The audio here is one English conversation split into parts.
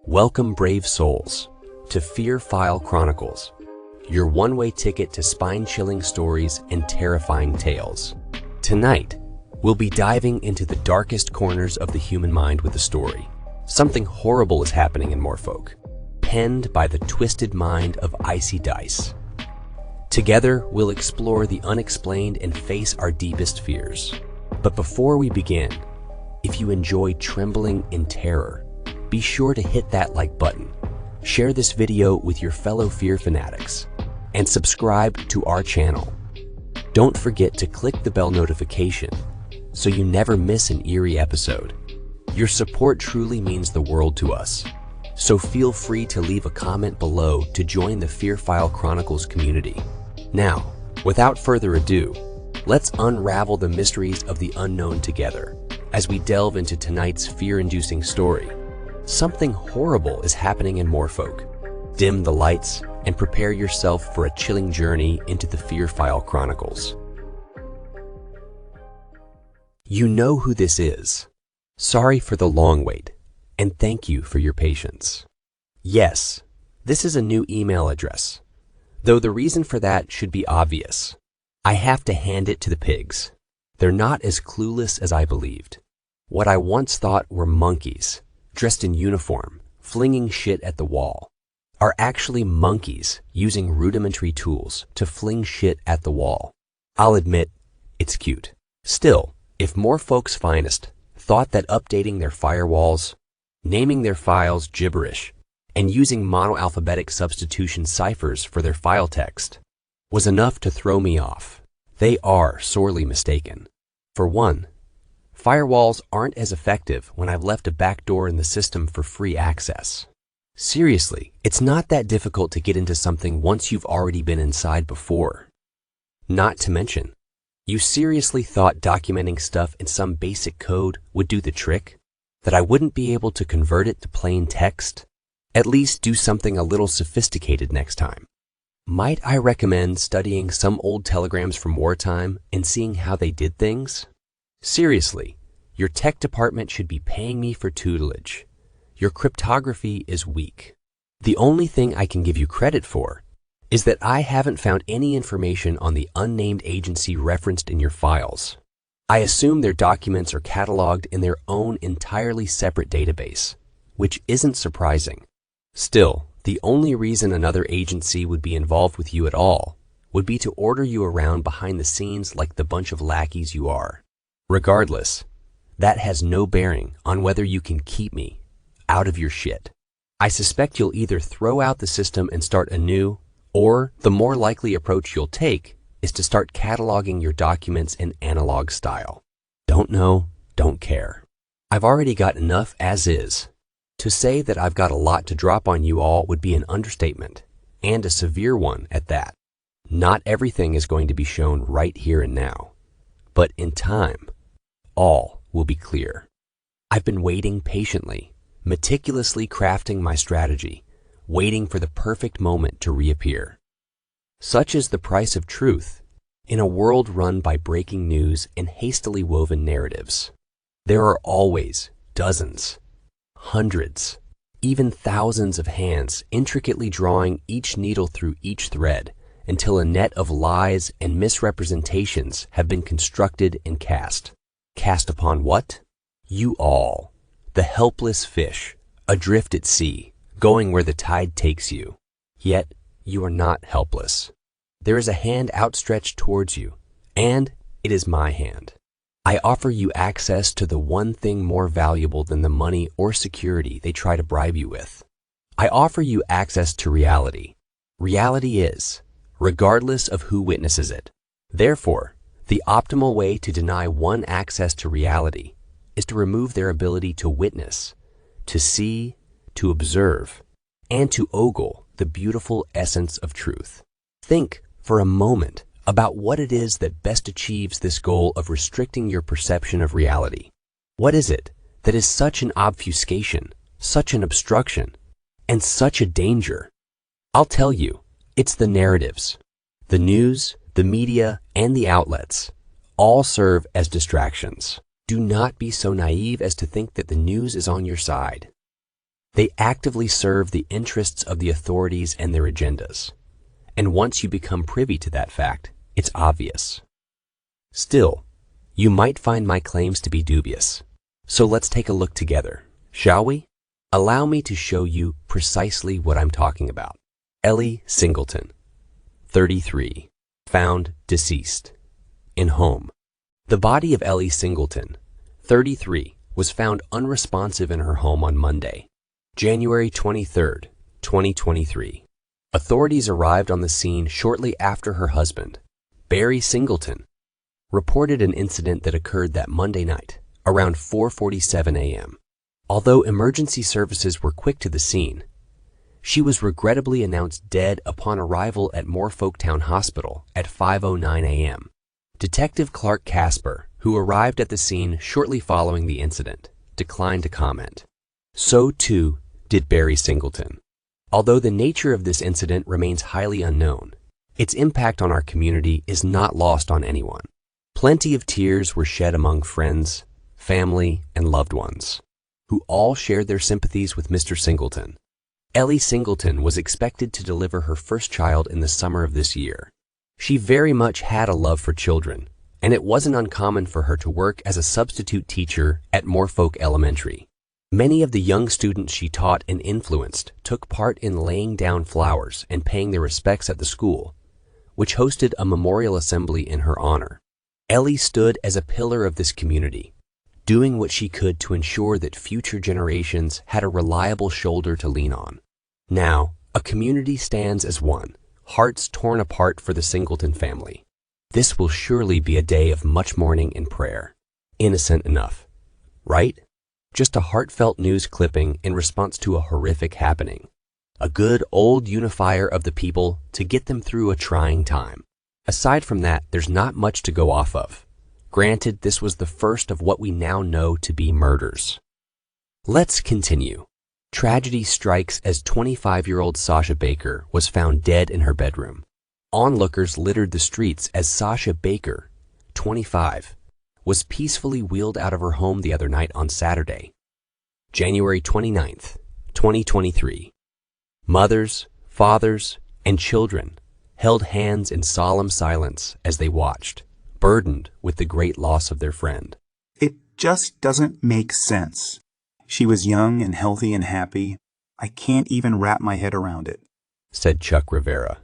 Welcome, brave souls, to Fear File Chronicles, your one-way ticket to spine-chilling stories and terrifying tales. Tonight, we'll be diving into the darkest corners of the human mind with a story. Something horrible is happening in Morefolk, penned by the twisted mind of Icydice. Together, we'll explore the unexplained and face our deepest fears. But before we begin, if you enjoy trembling in terror, be sure to hit that like button, share this video with your fellow fear fanatics, and subscribe to our channel. Don't forget to click the bell notification so you never miss an eerie episode. Your support truly means the world to us, so feel free to leave a comment below to join the Fear File Chronicles community. Now, without further ado, let's unravel the mysteries of the unknown together as we delve into tonight's fear-inducing story. Something horrible is happening in Morefolk. Dim the lights and prepare yourself for a chilling journey into the Fear File Chronicles. You know who this is. Sorry for the long wait, and thank you for your patience. Yes, this is a new email address, though the reason for that should be obvious. I have to hand it to the pigs. They're not as clueless as I believed. What I once thought were monkeys, dressed in uniform, flinging shit at the wall, are actually monkeys using rudimentary tools to fling shit at the wall. I'll admit, it's cute. Still, if Morefolk's finest thought that updating their firewalls, naming their files gibberish, and using monoalphabetic substitution ciphers for their file text was enough to throw me off, they are sorely mistaken. For one, firewalls aren't as effective when I've left a backdoor in the system for free access. Seriously, it's not that difficult to get into something once you've already been inside before. Not to mention, you seriously thought documenting stuff in some basic code would do the trick? That I wouldn't be able to convert it to plain text? At least do something a little sophisticated next time. Might I recommend studying some old telegrams from wartime and seeing how they did things? Seriously, your tech department should be paying me for tutelage. Your cryptography is weak. The only thing I can give you credit for is that I haven't found any information on the unnamed agency referenced in your files. I assume their documents are cataloged in their own entirely separate database, which isn't surprising. Still, the only reason another agency would be involved with you at all would be to order you around behind the scenes like the bunch of lackeys you are. Regardless, that has no bearing on whether you can keep me out of your shit. I suspect you'll either throw out the system and start anew, or the more likely approach you'll take is to start cataloging your documents in analog style. Don't know, don't care. I've already got enough as is. To say that I've got a lot to drop on you all would be an understatement, and a severe one at that. Not everything is going to be shown right here and now, but in time, all will be clear. I've been waiting patiently, meticulously crafting my strategy, waiting for the perfect moment to reappear. Such is the price of truth in a world run by breaking news and hastily woven narratives. There are always dozens, hundreds, even thousands of hands intricately drawing each needle through each thread until a net of lies and misrepresentations have been constructed and cast. Cast upon what? You all, the helpless fish, adrift at sea, going where the tide takes you. Yet, you are not helpless. There is a hand outstretched towards you, and it is my hand. I offer you access to the one thing more valuable than the money or security they try to bribe you with. I offer you access to reality. Reality is, regardless of who witnesses it. Therefore, the optimal way to deny one access to reality is to remove their ability to witness, to see, to observe, and to ogle the beautiful essence of truth. Think for a moment about what it is that best achieves this goal of restricting your perception of reality. What is it that is such an obfuscation, such an obstruction, and such a danger? I'll tell you, it's the narratives. The news, the media, and the outlets all serve as distractions. do not be so naive as to think that the news is on your side. They actively serve the interests of the authorities and their agendas. And once you become privy to that fact, it's obvious. Still, you might find my claims to be dubious. So let's take a look together, shall we? Allow me to show you precisely what I'm talking about. Ellie Singleton, 33, found deceased, in home. The body of Ellie Singleton, 33, was found unresponsive in her home on Monday, January 23, 2023. Authorities arrived on the scene shortly after her husband, Barry Singleton, reported an incident that occurred that Monday night, around 4:47 a.m. Although emergency services were quick to the scene, she was regrettably announced dead upon arrival at Morefolk Town Hospital at 5:09 a.m. Detective Clark Casper, who arrived at the scene shortly following the incident, declined to comment. So too did Barry Singleton. Although the nature of this incident remains highly unknown, its impact on our community is not lost on anyone. Plenty of tears were shed among friends, family, and loved ones, who all shared their sympathies with Mr. Singleton. Ellie Singleton was expected to deliver her first child in the summer of this year. She very much had a love for children, and it wasn't uncommon for her to work as a substitute teacher at Morefolk Elementary. Many of the young students she taught and influenced took part in laying down flowers and paying their respects at the school, which hosted a memorial assembly in her honor. Ellie stood as a pillar of this community, doing what she could to ensure that future generations had a reliable shoulder to lean on. Now, a community stands as one, hearts torn apart for the Singleton family. This will surely be a day of much mourning and prayer. Innocent enough, right? Just a heartfelt news clipping in response to a horrific happening. A good old unifier of the people to get them through a trying time. Aside from that, there's not much to go off of. Granted, this was the first of what we now know to be murders. Let's continue. Tragedy strikes as 25-year-old Sasha Baker was found dead in her bedroom. Onlookers littered the streets as Sasha Baker, 25, was peacefully wheeled out of her home the other night on Saturday, January 29th, 2023. Mothers, fathers, and children held hands in solemn silence as they watched, burdened with the great loss of their friend. It just doesn't make sense. She was young and healthy and happy. I can't even wrap my head around it, said Chuck Rivera,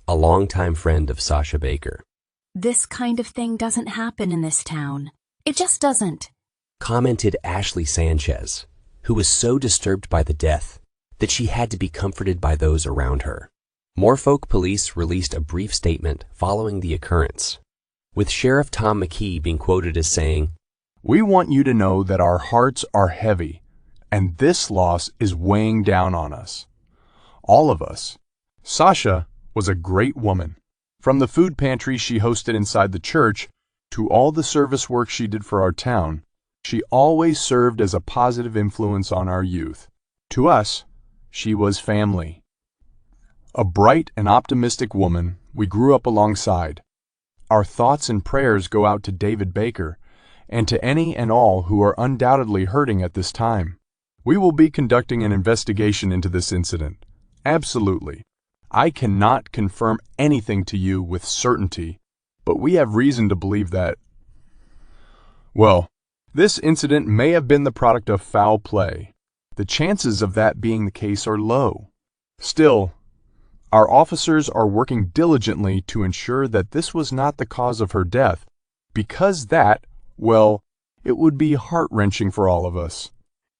a longtime friend of Sasha Baker. This kind of thing doesn't happen in this town. It just doesn't, commented Ashley Sanchez, who was so disturbed by the death that she had to be comforted by those around her. Morefolk police released a brief statement following the occurrence, with Sheriff Tom McKee being quoted as saying, "We want you to know that our hearts are heavy, and this loss is weighing down on us. All of us. Sasha was a great woman. From the food pantry she hosted inside the church to all the service work she did for our town, she always served as a positive influence on our youth. To us, she was family. A bright and optimistic woman we grew up alongside. Our thoughts and prayers go out to David Baker and to any and all who are undoubtedly hurting at this time. We will be conducting an investigation into this incident. Absolutely. I cannot confirm anything to you with certainty, but we have reason to believe that, well, this incident may have been the product of foul play. The chances of that being the case are low. Still, our officers are working diligently to ensure that this was not the cause of her death, because that, well, it would be heart-wrenching for all of us.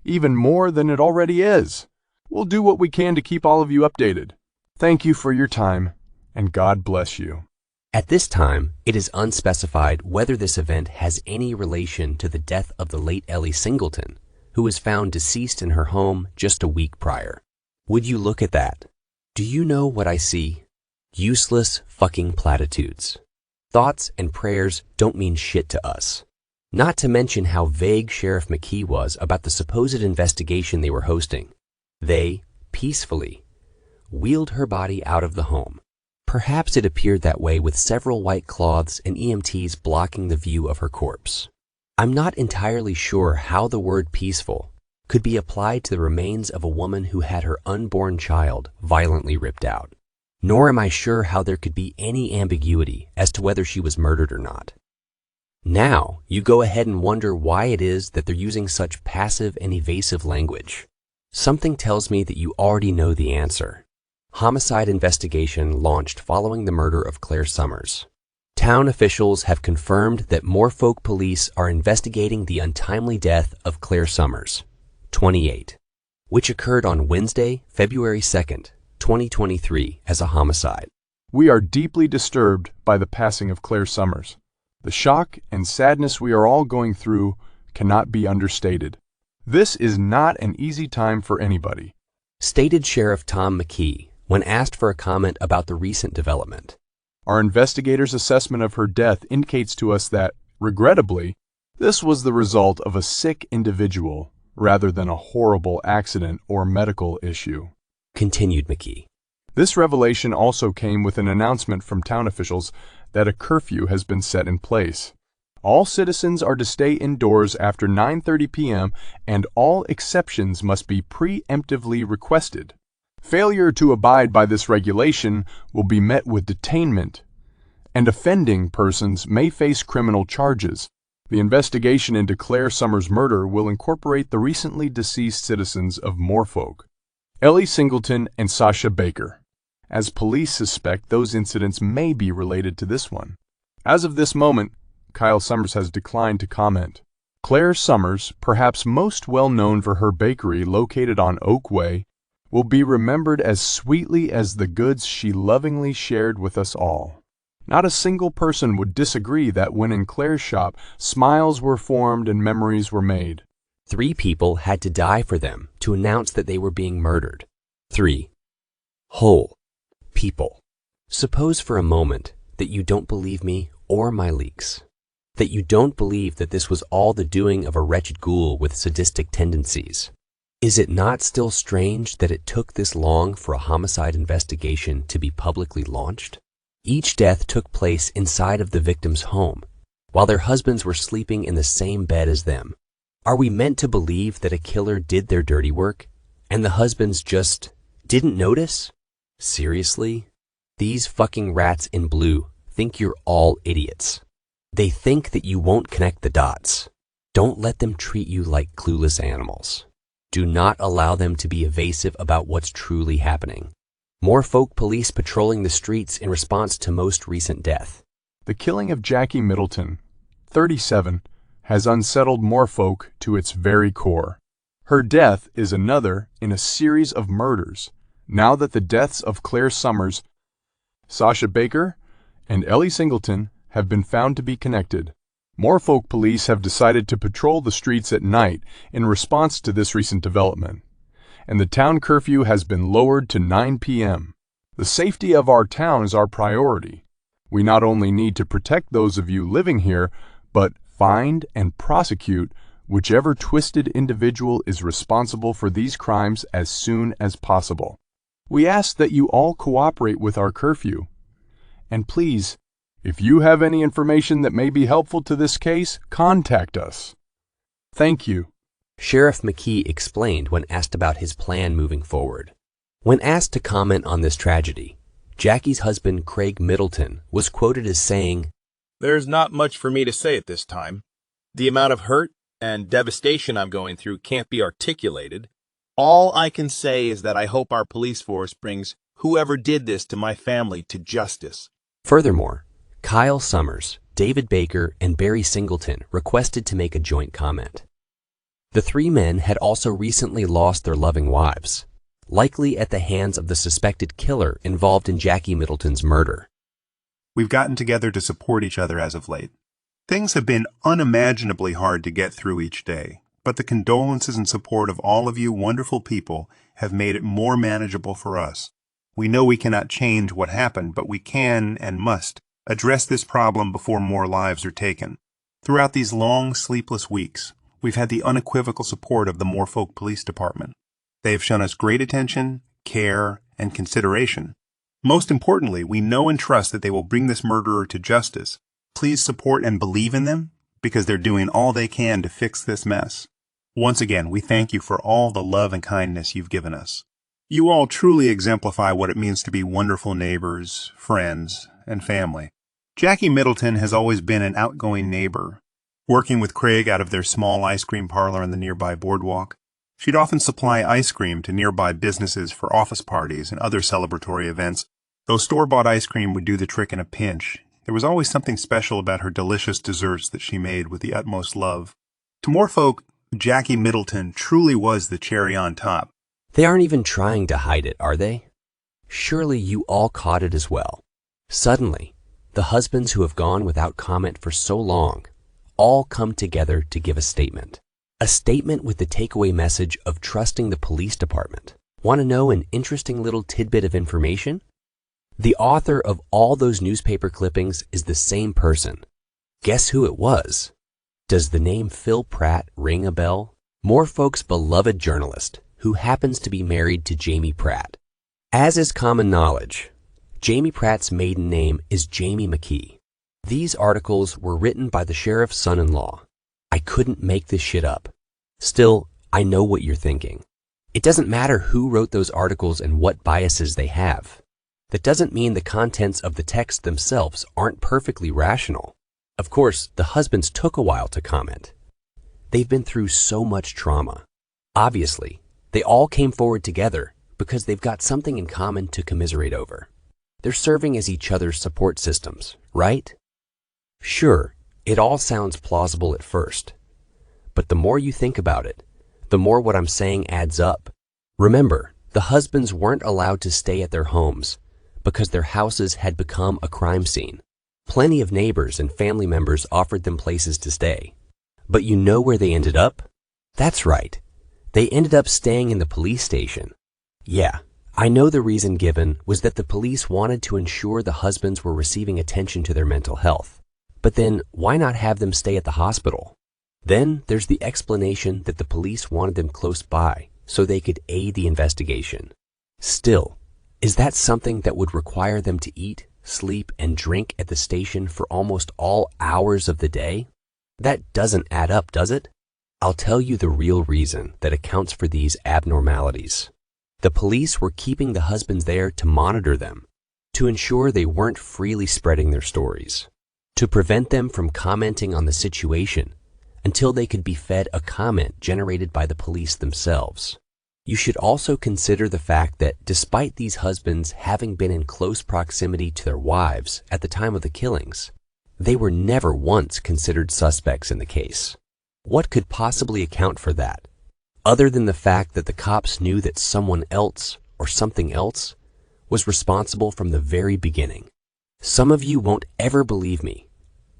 Even more than it already is. We'll do what we can to keep all of you updated. Thank you for your time, and God bless you." At this time, it is unspecified whether this event has any relation to the death of the late Ellie Singleton, who was found deceased in her home just a week prior. Would you look at that? Do you know what I see? Useless fucking platitudes. Thoughts and prayers don't mean shit to us. Not to mention how vague Sheriff McKee was about the supposed investigation they were hosting. They, peacefully, wheeled her body out of the home. Perhaps it appeared that way with several white cloths and EMTs blocking the view of her corpse. I'm not entirely sure how the word peaceful could be applied to the remains of a woman who had her unborn child violently ripped out, nor am I sure how there could be any ambiguity as to whether she was murdered or not. Now, you go ahead and wonder why it is that they're using such passive and evasive language. Something tells me that you already know the answer. Homicide investigation launched following the murder of Claire Summers. Town officials have confirmed that Morefolk police are investigating the untimely death of Claire Summers, 28, which occurred on Wednesday, February 2nd, 2023, as a homicide. We are deeply disturbed by the passing of Claire Summers. The shock and sadness we are all going through cannot be understated. This is not an easy time for anybody, Stated Sheriff Tom McKee when asked for a comment about the recent development. Our investigators' assessment of her death indicates to us that, regrettably, this was the result of a sick individual rather than a horrible accident or medical issue. Continued McKee. This revelation also came with an announcement from town officials that a curfew has been set in place. All citizens are to stay indoors after 9:30 p.m. and all exceptions must be preemptively requested. Failure to abide by this regulation will be met with detainment, and offending persons may face criminal charges. The investigation into Claire Summers' murder will incorporate the recently deceased citizens of Morefolk, Ellie Singleton and Sasha Baker, as police suspect those incidents may be related to this one. As of this moment, Kyle Summers has declined to comment. Claire Summers, perhaps most well known for her bakery located on Oak Way, will be remembered as sweetly as the goods she lovingly shared with us all. Not a single person would disagree that when in Claire's shop, smiles were formed and memories were made. 3 people had to die for them to announce that they were being murdered. 3 whole people. Suppose for a moment that you don't believe me or my leaks, that you don't believe that this was all the doing of a wretched ghoul with sadistic tendencies. Is it not still strange that it took this long for a homicide investigation to be publicly launched? Each death took place inside of the victim's home, while their husbands were sleeping in the same bed as them. Are we meant to believe that a killer did their dirty work, and the husbands just didn't notice? Seriously? These fucking rats in blue think you're all idiots. They think that you won't connect the dots. Don't let them treat you like clueless animals. Do not allow them to be evasive about what's truly happening. Morefolk police patrolling the streets in response to most recent death. The killing of Jackie Middleton, 37, has unsettled Morefolk to its very core. Her death is another in a series of murders, now that the deaths of Claire Summers, Sasha Baker, and Ellie Singleton have been found to be connected. Morefolk police have decided to patrol the streets at night in response to this recent development, and the town curfew has been lowered to 9 p.m. The safety of our town is our priority. We not only need to protect those of you living here, but find and prosecute whichever twisted individual is responsible for these crimes as soon as possible. We ask that you all cooperate with our curfew. And please, if you have any information that may be helpful to this case, contact us. Thank you. Sheriff McKee explained when asked about his plan moving forward. When asked to comment on this tragedy, Jackie's husband, Craig Middleton, was quoted as saying, "There's not much for me to say at this time. The amount of hurt and devastation I'm going through can't be articulated. All I can say is that I hope our police force brings whoever did this to my family to justice." Furthermore, Kyle Summers, David Baker, and Barry Singleton requested to make a joint comment. The 3 men had also recently lost their loving wives, likely at the hands of the suspected killer involved in Jackie Middleton's murder. We've gotten together to support each other as of late. Things have been unimaginably hard to get through each day, but the condolences and support of all of you wonderful people have made it more manageable for us. We know we cannot change what happened, but we can and must address this problem before more lives are taken. Throughout these long, sleepless weeks, we've had the unequivocal support of the Morefolk Police Department. They have shown us great attention, care, and consideration. Most importantly, we know and trust that they will bring this murderer to justice. Please support and believe in them, because they're doing all they can to fix this mess. Once again, we thank you for all the love and kindness you've given us. You all truly exemplify what it means to be wonderful neighbors, friends, and family. Jackie Middleton has always been an outgoing neighbor. Working with Craig out of their small ice cream parlor on the nearby boardwalk, she'd often supply ice cream to nearby businesses for office parties and other celebratory events. Though store-bought ice cream would do the trick in a pinch, there was always something special about her delicious desserts that she made with the utmost love. To Morefolk, Jackie Middleton truly was the cherry on top. They aren't even trying to hide it, are they? Surely you all caught it as well. Suddenly, the husbands who have gone without comment for so long all come together to give a statement. A statement with the takeaway message of trusting the police department. Want to know an interesting little tidbit of information? The author of all those newspaper clippings is the same person. Guess who it was? Does the name Phil Pratt ring a bell? Morefolk's beloved journalist, who happens to be married to Jamie Pratt. As is common knowledge, Jamie Pratt's maiden name is Jamie McKee. These articles were written by the sheriff's son-in-law. I couldn't make this shit up. Still, I know what you're thinking. It doesn't matter who wrote those articles and what biases they have. That doesn't mean the contents of the text themselves aren't perfectly rational. Of course, the husbands took a while to comment. They've been through so much trauma. Obviously, they all came forward together because they've got something in common to commiserate over. They're serving as each other's support systems, right? Sure, it all sounds plausible at first, but the more you think about it, the more what I'm saying adds up. Remember, the husbands weren't allowed to stay at their homes because their houses had become a crime scene. Plenty of neighbors and family members offered them places to stay. But you know where they ended up? That's right. They ended up staying in the police station. Yeah, I know the reason given was that the police wanted to ensure the husbands were receiving attention to their mental health. But then, why not have them stay at the hospital? Then there's the explanation that the police wanted them close by so they could aid the investigation. Still, is that something that would require them to eat, sleep, and drink at the station for almost all hours of the day? That doesn't add up, does it? I'll tell you the real reason that accounts for these abnormalities. The police were keeping the husbands there to monitor them, to ensure they weren't freely spreading their stories, to prevent them from commenting on the situation until they could be fed a comment generated by the police themselves. You should also consider the fact that despite these husbands having been in close proximity to their wives at the time of the killings, they were never once considered suspects in the case. What could possibly account for that, other than the fact that the cops knew that someone else or something else was responsible from the very beginning? Some of you won't ever believe me,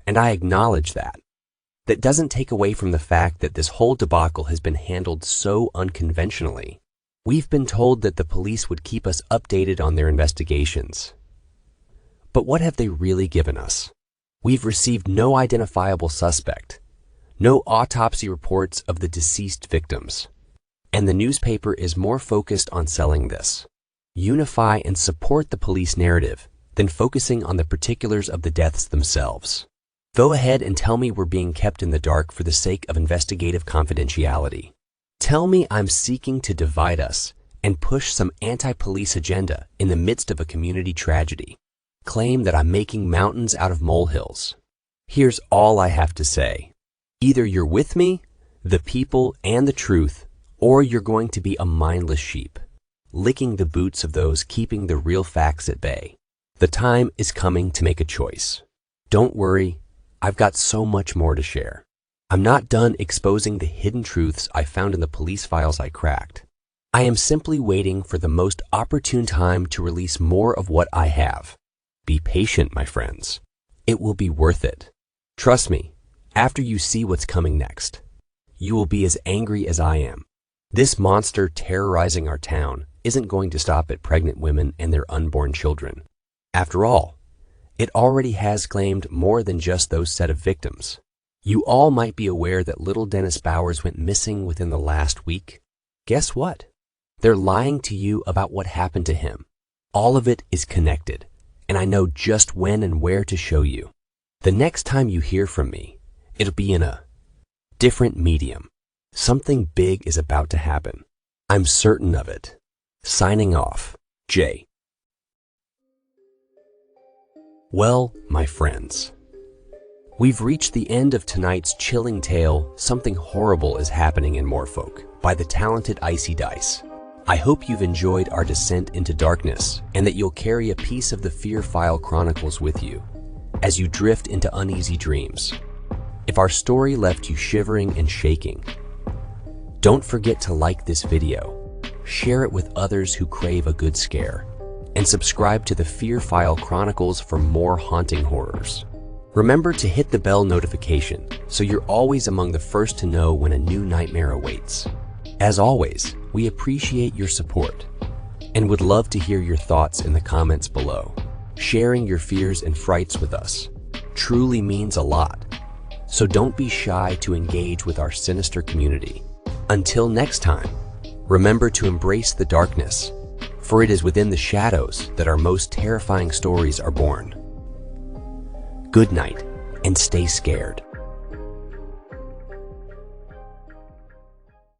and I acknowledge that. That doesn't take away from the fact that this whole debacle has been handled so unconventionally. We've been told that the police would keep us updated on their investigations. But what have they really given us? We've received no identifiable suspect, no autopsy reports of the deceased victims, and the newspaper is more focused on selling this. Unify and support the police narrative than focusing on the particulars of the deaths themselves. Go ahead and tell me we're being kept in the dark for the sake of investigative confidentiality. Tell me I'm seeking to divide us and push some anti-police agenda in the midst of a community tragedy. Claim that I'm making mountains out of molehills. Here's all I have to say. Either you're with me, the people, and the truth, or you're going to be a mindless sheep, licking the boots of those keeping the real facts at bay. The time is coming to make a choice. Don't worry, I've got so much more to share. I'm not done exposing the hidden truths I found in the police files I cracked. I am simply waiting for the most opportune time to release more of what I have. Be patient, my friends. It will be worth it. Trust me, after you see what's coming next, you will be as angry as I am. This monster terrorizing our town isn't going to stop at pregnant women and their unborn children. After all, it already has claimed more than just those set of victims. You all might be aware that little Dennis Bowers went missing within the last week. Guess what? They're lying to you about what happened to him. All of it is connected, and I know just when and where to show you. The next time you hear from me, It'll be in a different medium. Something big is about to happen. I'm certain of it. Signing off, Jay. Well, my friends, we've reached the end of tonight's chilling tale, Something Horrible is Happening in Morefolk, by the talented Icydice. I hope you've enjoyed our descent into darkness and that you'll carry a piece of the Fear File Chronicles with you as you drift into uneasy dreams. If our story left you shivering and shaking, don't forget to like this video, share it with others who crave a good scare, and subscribe to the Fear File Chronicles for more haunting horrors. Remember to hit the bell notification so you're always among the first to know when a new nightmare awaits. As always, we appreciate your support and would love to hear your thoughts in the comments below. Sharing your fears and frights with us truly means a lot, so don't be shy to engage with our sinister community. Until next time, remember to embrace the darkness, for it is within the shadows that our most terrifying stories are born. Good night, and stay scared.